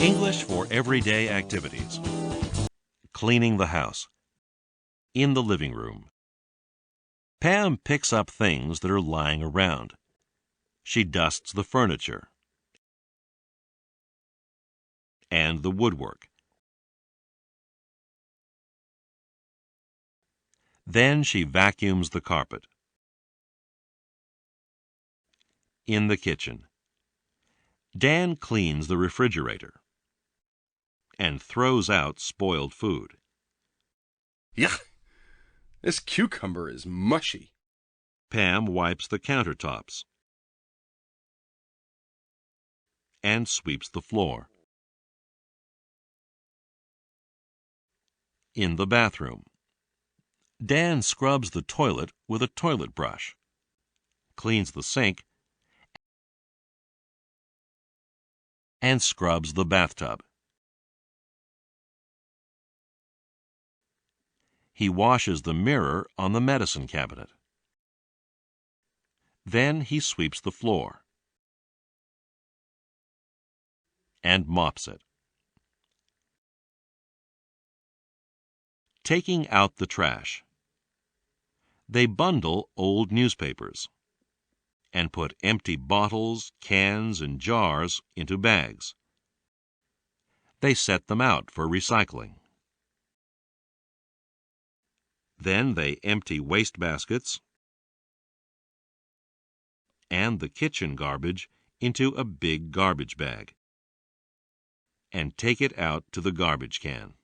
English for everyday activities. Cleaning the house. In the living room. Pam picks up things that are lying around. She dusts the furniture and the woodwork. Then she vacuums the carpet. In the kitchen. Dan cleans the refrigerator and throws out spoiled food. Yuck! This cucumber is mushy. Pam wipes the countertops and sweeps the floor. In the bathroom. Dan scrubs the toilet with a toilet brush, cleans the sink, and scrubs the bathtub. He washes the mirror on the medicine cabinet. Then he sweeps the floor and mops it. Taking out the trash. They bundle old newspapers and put empty bottles, cans, and jars into bags. They set them out for recycling. Then they empty waste baskets and the kitchen garbage into a big garbage bag and take it out to the garbage can.